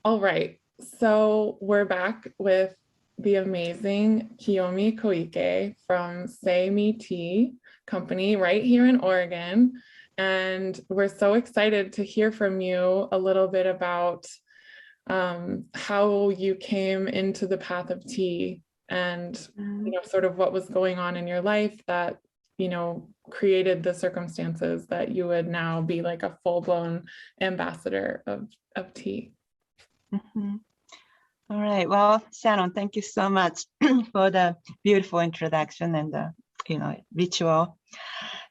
All right, so we're back with the amazing Kiyomi Koike from Sei Mee Tea Company right here in Oregon. And we're so excited to hear from you a little bit about how you came into the path of tea and, sort of what was going on in your life that, created the circumstances that you would now be like a full-blown ambassador of tea. Mm-hmm. All right. Well, Shannon, thank you so much for the beautiful introduction and the, ritual.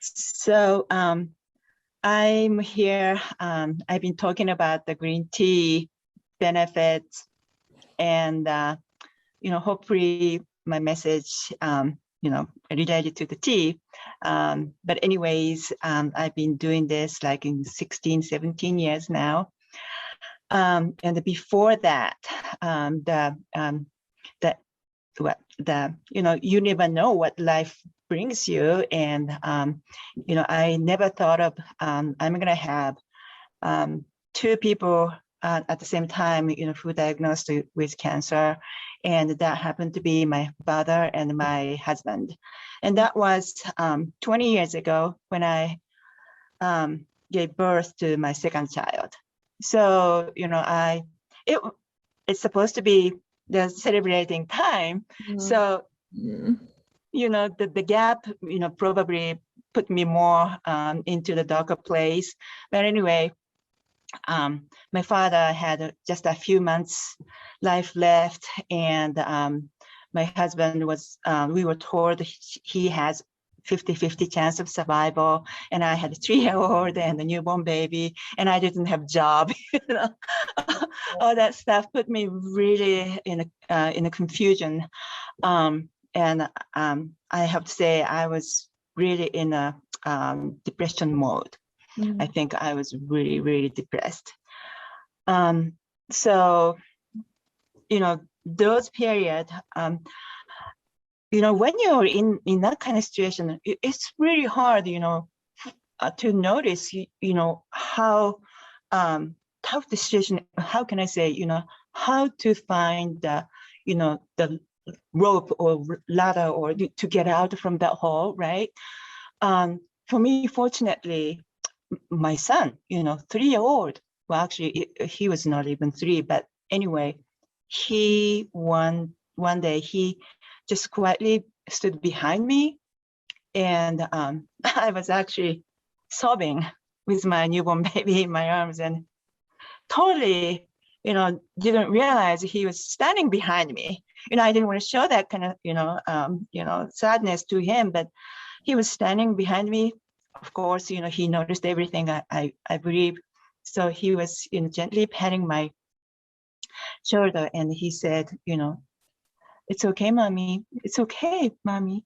So I'm here. I've been talking about the green tea benefits, and hopefully my message, related to the tea. But anyways, I've been doing this like in 16, 17 years now. And before that, you never know what life brings you. And, I never thought of, I'm going to have two people at the same time, who diagnosed with cancer. And that happened to be my father and my husband. And that was 20 years ago when I gave birth to my second child. So, it's supposed to be the celebrating time. Mm-hmm. So, the gap, probably put me more into the darker place. But anyway, my father had just a few months life left, and my husband was, we were told he has 50-50 chance of survival, and I had a 3-year-old and a newborn baby, and I didn't have a job. All that stuff put me really in a confusion, and I have to say I was really in a depression mode. I think I was really, really depressed. So, those periods, when you're in that kind of situation, it's really hard, to notice, how tough the situation, how can I say, how to find the, the rope or ladder or to get out from that hole, right? For me, fortunately, my son, 3-year-old, well, actually, he was not even 3, but anyway, he one day, he just quietly stood behind me, and I was actually sobbing with my newborn baby in my arms, and totally, didn't realize he was standing behind me. I didn't want to show that kind of, sadness to him, but he was standing behind me. Of course, he noticed everything, I believe. So he was, gently patting my shoulder, and he said, "It's okay, mommy. It's okay, mommy."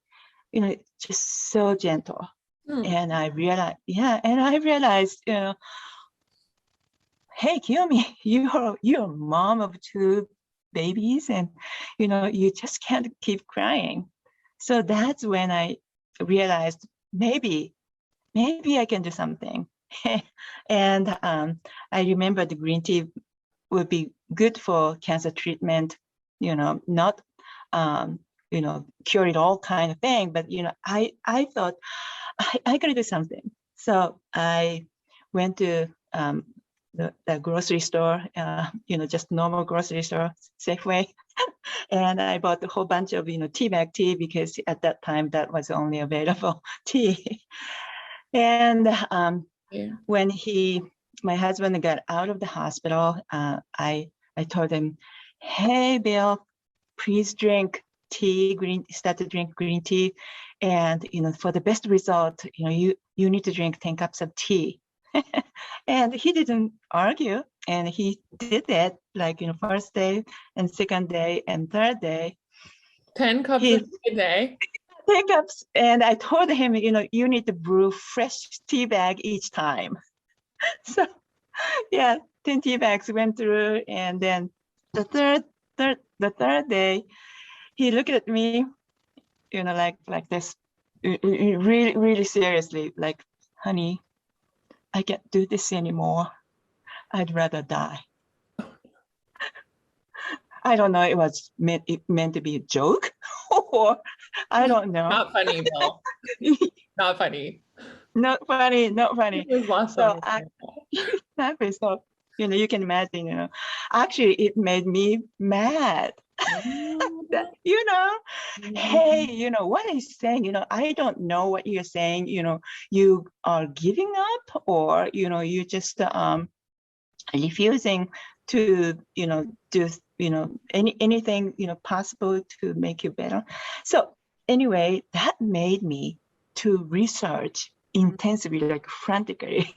Just so gentle. And I realized, hey, Kiyomi, you're a mom of 2 babies, and you just can't keep crying. So that's when I realized maybe I can do something. And I remember the green tea would be good for cancer treatment, not cure it all kind of thing, but I thought I gotta do something. So I went to the grocery store, just normal grocery store, Safeway, and I bought a whole bunch of tea bag tea, because at that time that was only available tea. And when my husband got out of the hospital, I told him, "Hey, Bill, please drink tea, start to drink green tea. And, for the best result, you need to drink 10 cups of tea." And he didn't argue. And he did that, like, first day and second day and third day. 10 cups of tea a day? 10 cups. And I told him, you need to brew fresh tea bag each time. So, yeah, 10 tea bags went through. And then the third day, he looked at me, like this, really, really seriously, like, "Honey, I can't do this anymore. I'd rather die." I don't know, it meant to be a joke or I don't know. Not funny, Bill. Not funny. Not funny, not funny. It was lots So of so, you can imagine, actually it made me mad. That, hey, what are you saying? I don't know what you're saying. You are giving up, or you just refusing to do anything possible to make you better. So anyway, that made me to research intensively, like frantically.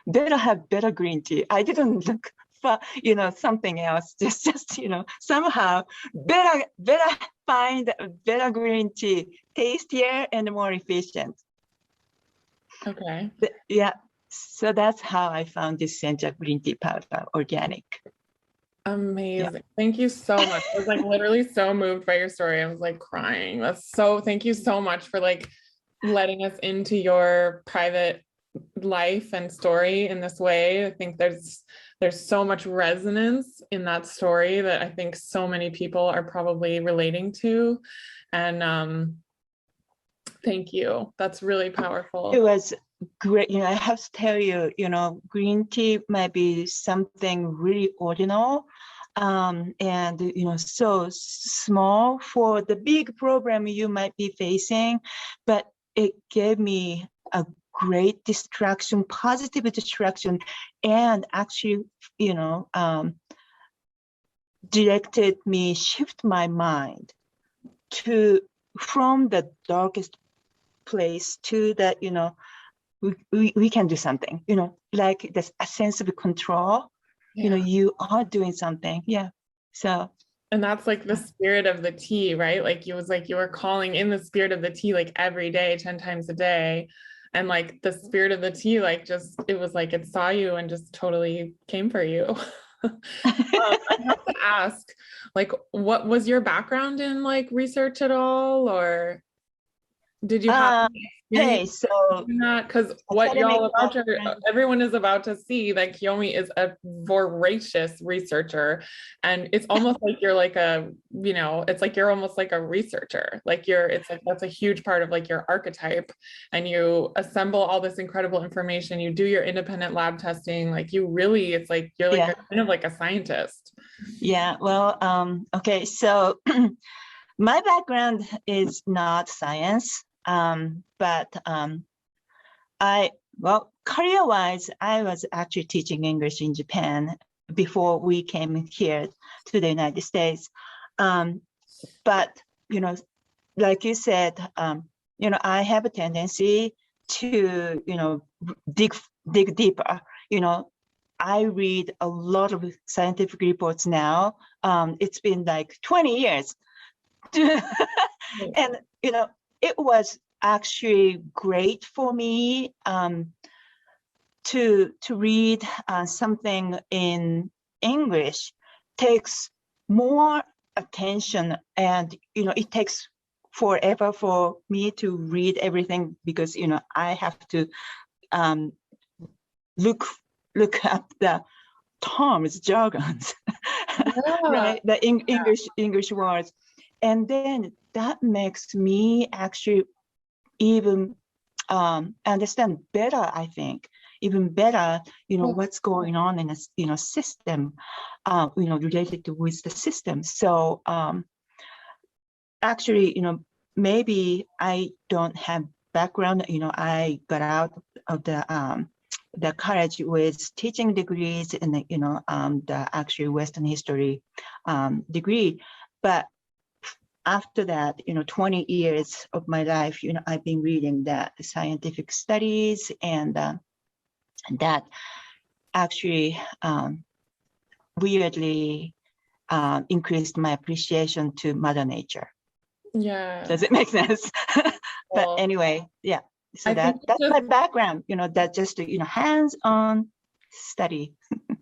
Better have better green tea. I didn't look for something else. Just somehow better find a better green tea, tastier and more efficient. Okay. Yeah. So that's how I found this Sencha green tea powder, organic. Amazing. Yeah. Thank you so much. I was like literally so moved by your story. I was like crying. Thank you so much for like letting us into your private life and story in this way. I think there's so much resonance in that story that I think so many people are probably relating to. And thank you. That's really powerful. It was great. I have to tell you, green tea might be something really ordinary, and so small for the big problem you might be facing, but it gave me a great distraction, positive distraction, and actually shift my mind from the darkest place to that we can do something, like there's a sense of control. Yeah. You are doing something. Yeah. So, and that's like the spirit of the tea, right? Like you were calling in the spirit of the tea like every day, 10 times a day. And like the spirit of the tea, like it was like it saw you and just totally came for you. I have to ask, like, what was your background in like research at all, or did you have hey, so that? Because what everyone is about to see that Kiyomi is a voracious researcher, and it's almost like you're like it's like you're almost like a researcher. Like it's like that's a huge part of like your archetype, and you assemble all this incredible information. You do your independent lab testing. Like you really, it's like you're like kind of like a scientist. Yeah. Well, okay. So my background is not science. But career-wise, I was actually teaching English in Japan before we came here to the United States. But, like you said, I have a tendency to, dig deeper. I read a lot of scientific reports now. It's been like 20 years. And, it was actually great for me to read something in English. Takes more attention, and it takes forever for me to read everything because I have to look up the terms, jargons, right? The English words, and then that makes me actually even understand better, I think, even better, what's going on in a system, related with the system. So actually, maybe I don't have background, I got out of the college with teaching degrees and the actually Western history degree, but after that, 20 years of my life, I've been reading the scientific studies, and that actually weirdly increased my appreciation to Mother Nature. Yeah. Does it make sense? But anyway, yeah. So that's my background, that just, hands-on study.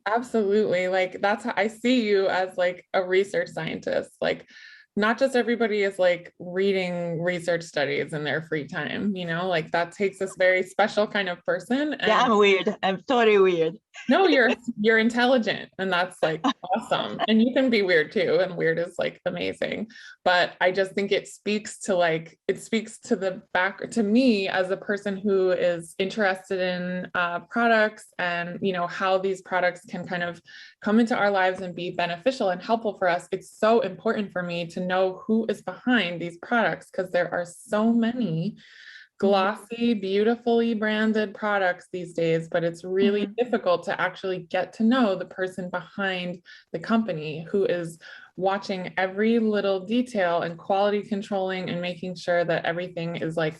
Absolutely. Like that's how I see you, as like a research scientist. Like not just everybody is like reading research studies in their free time, you know, like that takes this very special kind of person. Yeah, And I'm weird. I'm totally weird. no, you're intelligent, and that's like awesome. And you can be weird too, and weird is like amazing. But I just think it speaks to like it speaks to the back to me as a person who is interested in products, and you know how these products can kind of come into our lives and be beneficial and helpful for us. It's so important for me to know who is behind these products because there are so many glossy, beautifully branded products these days, but it's really difficult to actually get to know the person behind the company who is watching every little detail and quality controlling and making sure that everything is like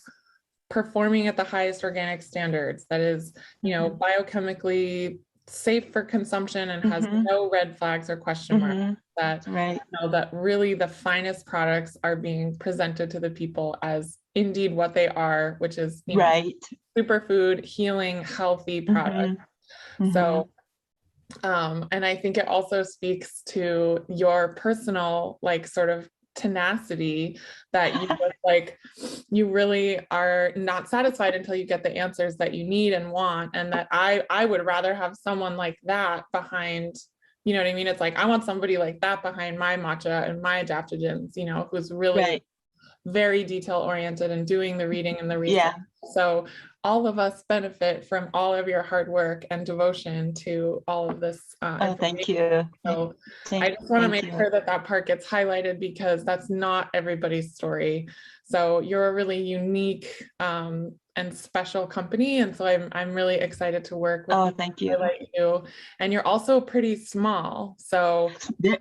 performing at the highest organic standards, that is, you know, biochemically safe for consumption and has no red flags or question marks, that Right. you know, that really the finest products are being presented to the people as indeed what they are, which is, you know, Right. superfood, healing, healthy products. So and I think it also speaks to your personal like sort of tenacity, that you just like you really are not satisfied until you get the answers that you need and want, and that I would rather have someone like that behind, you know what I mean? It's like I want somebody like that behind my matcha and my adaptogens, you know, who's really Right. very detail oriented and doing the reading and the research. Yeah. So all of us benefit from all of your hard work and devotion to all of this Oh, thank information. you. So Thank, I just want to thank make you. sure that that part gets highlighted because that's not everybody's story. So you're a really unique and special company, and so I'm really excited to work with Oh, you, thank you. highlight you. And you're also pretty small, so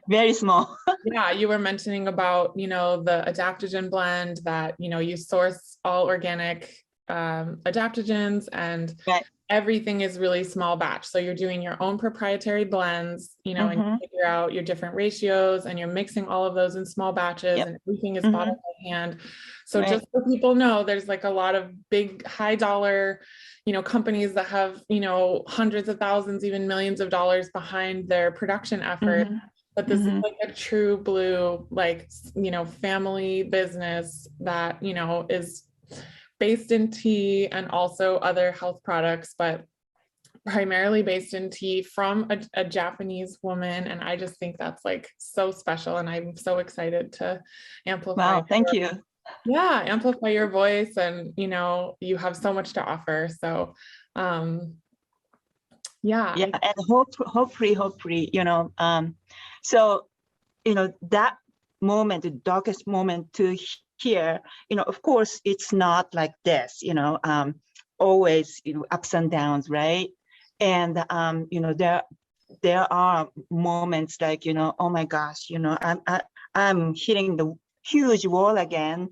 Very small. yeah, you were mentioning about, you know, the adaptogen blend, that, you know, you source all organic adaptogens, and Right. everything is really small batch. So you're doing your own proprietary blends, you know, and you figure out your different ratios, and you're mixing all of those in small batches, and everything is bottled by hand. So Right. just so people know, there's like a lot of big high dollar, you know, companies that have, you know, hundreds of thousands, even millions of dollars behind their production effort. But this is like a true blue, like, you know, family business that, you know, is based in tea and also other health products, but primarily based in tea from a Japanese woman. And I just think that's like so special. And I'm so excited to amplify. Wow, thank you. Yeah, amplify your voice. And, you know, you have so much to offer. So, yeah. Yeah, and hopefully, you know, so, you know, that moment, the darkest moment to hear, you know, of course, it's not like this, you know, always, you know, ups and downs, right? And, you know, there are moments like, you know, oh my gosh, you know, I'm hitting the huge wall again.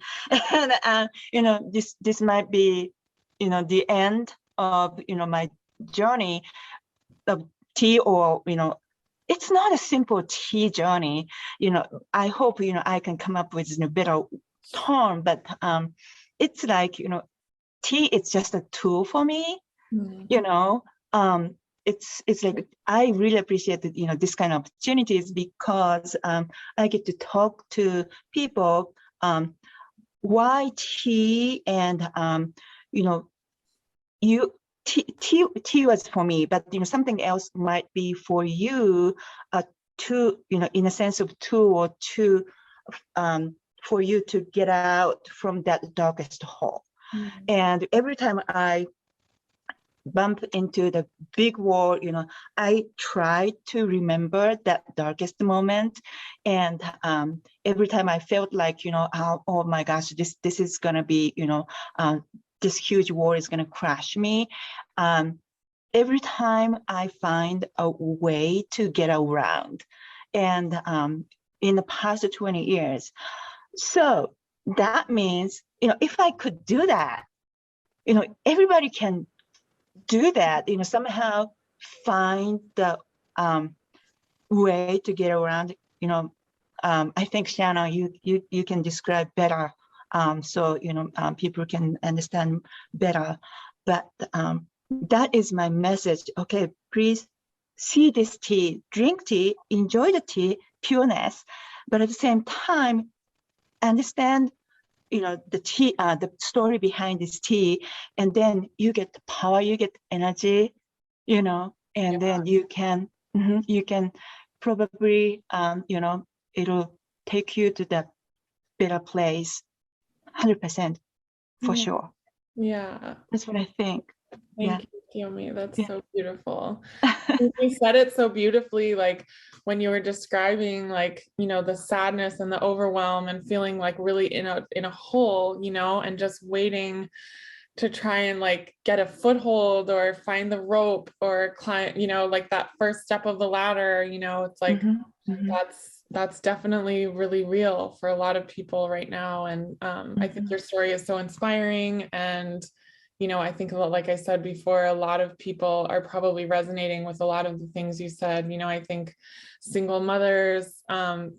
And, you know, this might be, you know, the end of, you know, my journey of tea, or, you know, it's not a simple tea journey. You know, I hope, you know, I can come up with a better term, but it's like, you know, tea, it's just a tool for me, you know. It's like, I really appreciate that, you know, this kind of opportunities, because I get to talk to people, why tea, and, you know, tea was for me, but, you know, something else might be for you, to, you know, in a sense of tool, or to, for you to get out from that darkest hole. And every time I bump into the big wall, you know, I try to remember that darkest moment. And every time I felt like, you know, oh my gosh, this is gonna be, you know, this huge wall is gonna crush me. Every time I find a way to get around. And in the past 20 years. So that means, you know, if I could do that, you know, everybody can do that, you know, somehow find the way to get around, you know. I think, Shannon, you can describe better, so, you know, people can understand better. But that is my message. Okay, please see this tea, drink tea, enjoy the tea, pureness, but at the same time, understand, the tea, the story behind this tea, and then you get the power, you get energy, and then you can probably, it'll take you to that better place, 100% for sure. Yeah. That's what I think. Thank you, Kiyomi. That's Yeah. so beautiful. You said it so beautifully, like when you were describing, like, the sadness and the overwhelm and feeling like really in a hole, and just waiting to try and like get a foothold or find the rope or climb, like that first step of the ladder, it's like that's definitely really real for a lot of people right now. And I think your story is so inspiring. And I think, like I said before, a lot of people are probably resonating with a lot of the things you said. I think single mothers,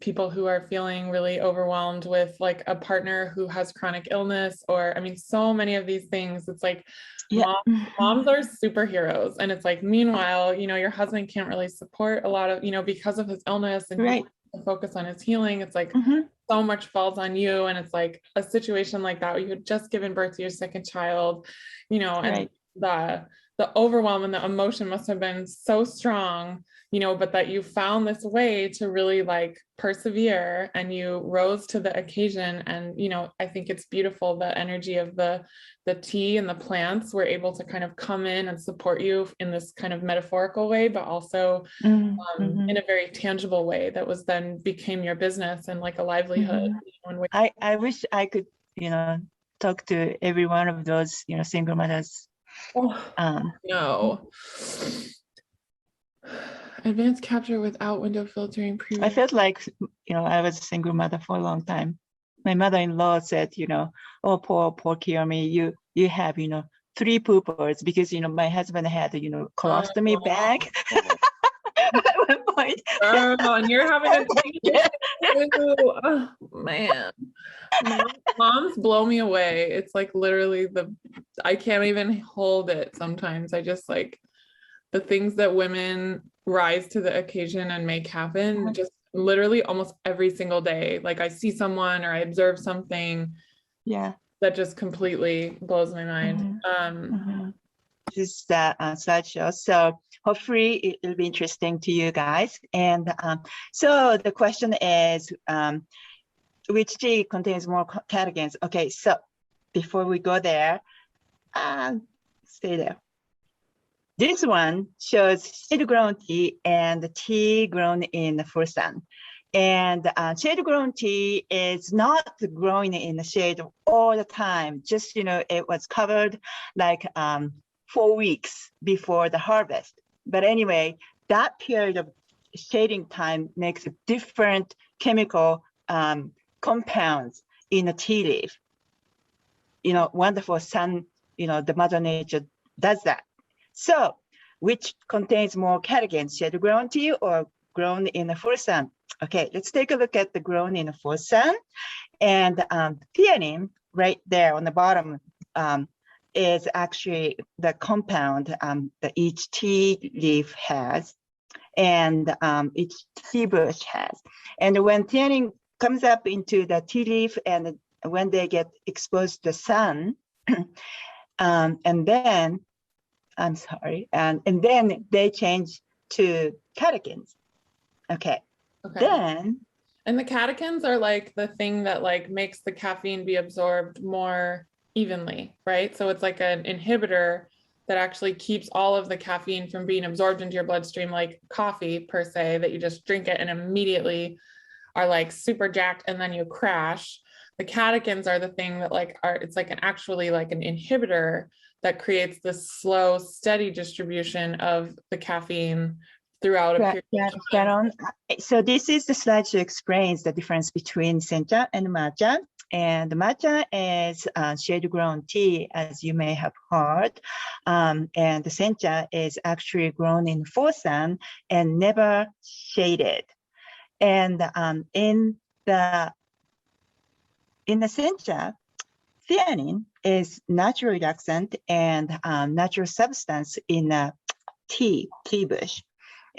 people who are feeling really overwhelmed with like a partner who has chronic illness, or so many of these things. It's like moms are superheroes. And it's like, meanwhile, your husband can't really support a lot of, because of his illness, and he to focus on his healing. It's like so much falls on you, and it's like a situation like that where you had just given birth to your second child, and the overwhelm and the emotion must have been so strong, but that you found this way to really like persevere, and you rose to the occasion. And I think it's beautiful, the energy of the tea and the plants were able to kind of come in and support you in this kind of metaphorical way, but also in a very tangible way that was then became your business and like a livelihood. I wish I could, talk to every one of those, single mothers. No. Advanced capture without window filtering. I felt like, I was a single mother for a long time. My mother-in-law said, oh, poor Kiyomi, you have, 3 poopers, because, my husband had, colostomy bag at one point. And you're having a oh, man. Moms blow me away. It's like literally I can't even hold it sometimes. I just like the things that women rise to the occasion and make happen just literally almost every single day. Like I see someone or I observe something that just completely blows my mind. This is the slideshow, so hopefully it'll be interesting to you guys. And so the question is, which tea contains more catechins? Okay, so before we go there, stay there. This one shows shade-grown tea and the tea grown in the full sun. And shade-grown tea is not growing in the shade all the time. Just, it was covered like 4 weeks before the harvest. But anyway, that period of shading time makes a different chemical compounds in the tea leaf. Wonderful sun, the Mother Nature does that. So, which contains more catechins, shade-grown tea or grown in the full sun? Okay, let's take a look at the grown in the full sun. And theanine, right there on the bottom, is actually the compound that each tea leaf has, and each tea bush has. And when theanine comes up into the tea leaf, and when they get exposed to the sun, and then they change to catechins. Okay. Then, and the catechins are like the thing that like makes the caffeine be absorbed more evenly, right? So it's like an inhibitor that actually keeps all of the caffeine from being absorbed into your bloodstream, like coffee per se, that you just drink it and immediately are like super jacked and then you crash. The catechins are the thing that like it's like an actually like an inhibitor that creates this slow, steady distribution of the caffeine throughout a period of time. So this is the slide that explains the difference between sencha and matcha. And matcha is shade-grown tea, as you may have heard. And the sencha is actually grown in full sun and never shaded. And in the sencha, theanine is natural relaxant and natural substance in a tea bush.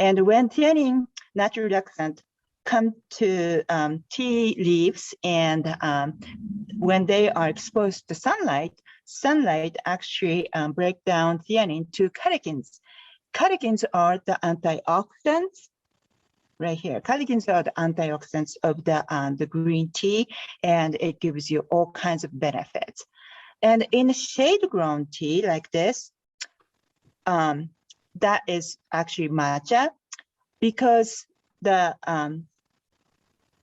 And when theanine, natural relaxant, come to tea leaves, and when they are exposed to sunlight actually break down theanine to catechins. Catechins are the antioxidants. Right here, catechins are the antioxidants of the green tea, and it gives you all kinds of benefits. And in shade-grown tea like this, that is actually matcha, because the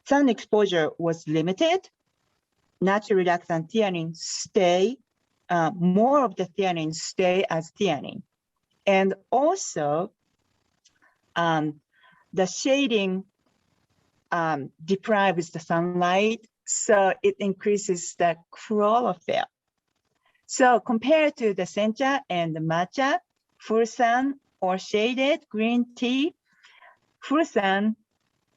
sun exposure was limited. Natural relaxant theanine stay, more of the theanine stay as theanine. And also, the shading deprives the sunlight, so it increases the chlorophyll. So compared to the sencha and the matcha, full sun or shaded green tea, full sun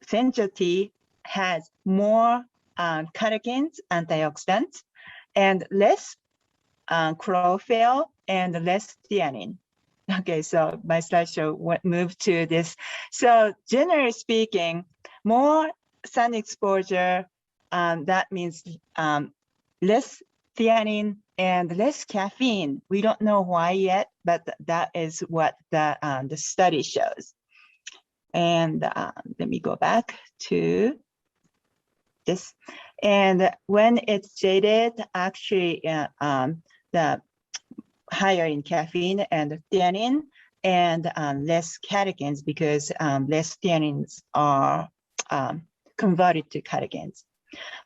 sencha tea has more catechins, antioxidants, and less chlorophyll and less theanine. Okay, so my slideshow moved to this. So generally speaking, more sun exposure, that means less theanine and less caffeine. We don't know why yet, but that is what the study shows. And let me go back to this. And when it's shaded, actually the higher in caffeine and theanine, and less catechins, because less theanines are converted to catechins.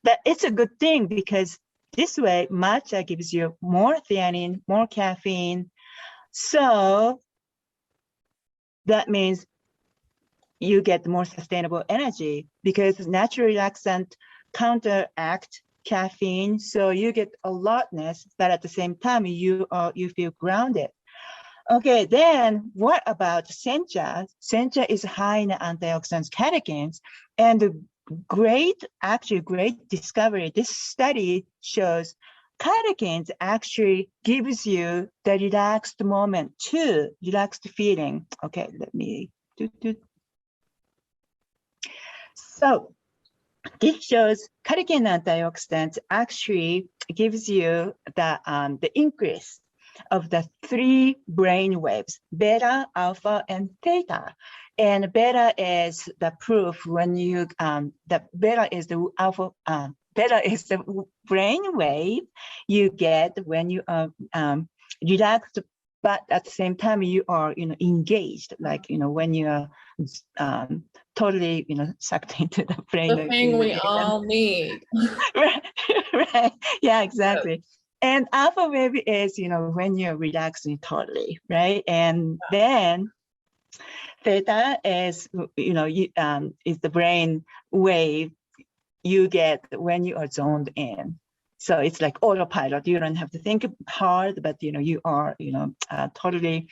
But it's a good thing, because this way matcha gives you more theanine, more caffeine. So that means you get more sustainable energy, because natural relaxant counteract caffeine, so you get alertness, but at the same time you feel grounded. Okay, then what about sencha? Sencha is high in antioxidants, catechins, and the great discovery. This study shows catechins actually gives you the relaxed moment too, relaxed feeling. Okay, let me do. So this shows catechin antioxidants actually gives you the increase of the 3 brain waves, beta, alpha, and theta. And beta is the proof when you, the beta is the alpha, beta is the brain wave you get when you are relaxed, but at the same time you are, engaged, like, when you are totally, sucked into the brain. The thing we all need. right. Yeah, exactly. And alpha wave is, when you're relaxing totally, right? And then theta is, is the brain wave you get when you are zoned in. So it's like autopilot. You don't have to think hard, but you are totally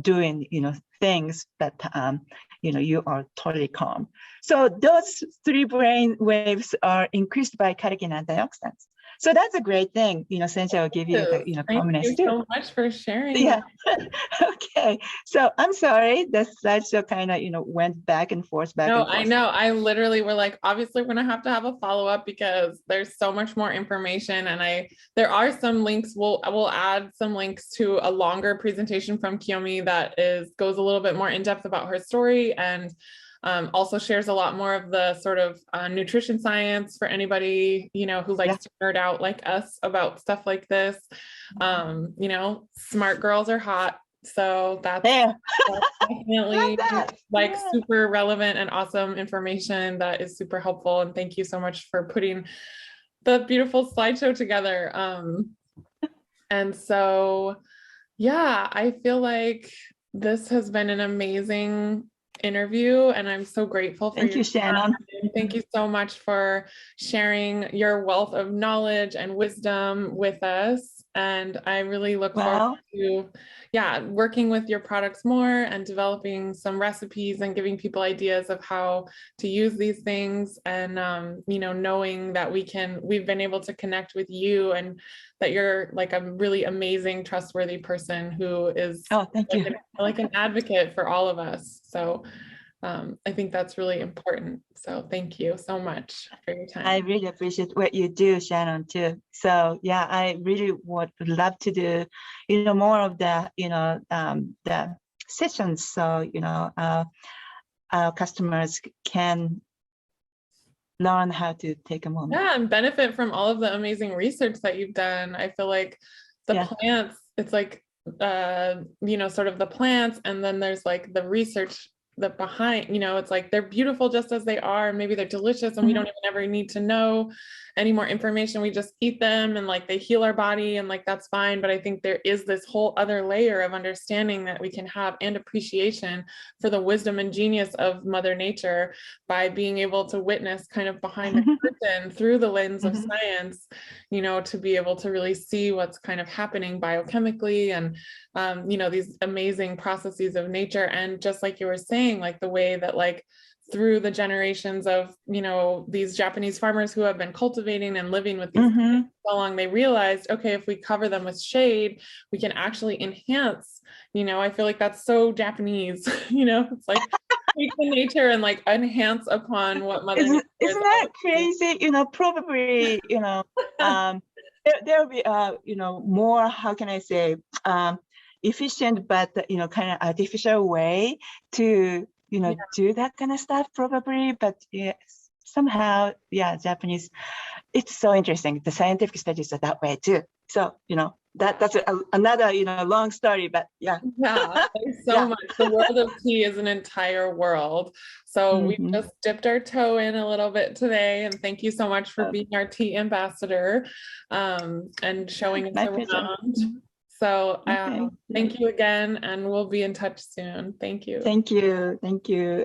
doing things that you are totally calm. So those 3 brain waves are increased by catechin antioxidants. So that's a great thing. Sencha will give you the calmness too. Thank you so much for sharing. Yeah. Okay. So I'm sorry, the slideshow kind of went back and forth. No, I know. I literally were like, obviously we're gonna have to have a follow-up, because there's so much more information, and there are some links. We'll add some links to a longer presentation from Kiyomi that goes a little bit more in depth about her story, and also shares a lot more of the sort of nutrition science for anybody who likes to nerd out like us about stuff like this. Smart girls are hot. So that's definitely like super relevant and awesome information that is super helpful. And thank you so much for putting the beautiful slideshow together. And so, yeah, I feel like this has been an amazing interview, and I'm so grateful for you, Shannon. Thank you so much for sharing your wealth of knowledge and wisdom with us. And I really look forward to working with your products more and developing some recipes and giving people ideas of how to use these things, and knowing that we've been able to connect with you, and that you're like a really amazing, trustworthy person who is thank you. Like an advocate for all of us. So I think that's really important. So thank you so much for your I time. really appreciate what you do, Shannon, too. So yeah, I really would love to do, more of the sessions. So, our customers can learn how to take a moment. Yeah, and benefit from all of the amazing research that you've done. I feel like the Yeah. plants, it's like sort of the plants, and then there's like the research that behind, it's like they're beautiful just as they are. Maybe they're delicious and we Mhm. don't even ever need to know any more information. We just eat them and like they heal our body and like that's fine. But I think there is this whole other layer of understanding that we can have and appreciation for the wisdom and genius of Mother Nature by being able to witness kind of behind the curtain through the lens of Mhm. science, to be able to really see what's kind of happening biochemically and these amazing processes of nature. And just like you were saying, like the way that like through the generations of these Japanese farmers who have been cultivating and living with these Mhm. so long, they realized, okay, if we cover them with shade, we can actually enhance. I feel like that's so Japanese. It's like take the nature and like enhance upon what Mother Nature is Isn't that already. crazy? Probably, there'll be more, how can I say, efficient but kind of artificial way to Yeah. do that kind of stuff probably. But yes, somehow, yeah, Japanese, it's so interesting. The scientific studies are that way too. So that's another long story, but yeah. Yeah, thanks so Yeah. much. The world of tea is an entire world. So we Mhm. just dipped our toe in a little bit today. And thank you so much for being our tea ambassador and showing us My pleasure. around. Mhm. So Okay, thank great. you again, and we'll be in touch soon. Thank you. Thank you. Thank you.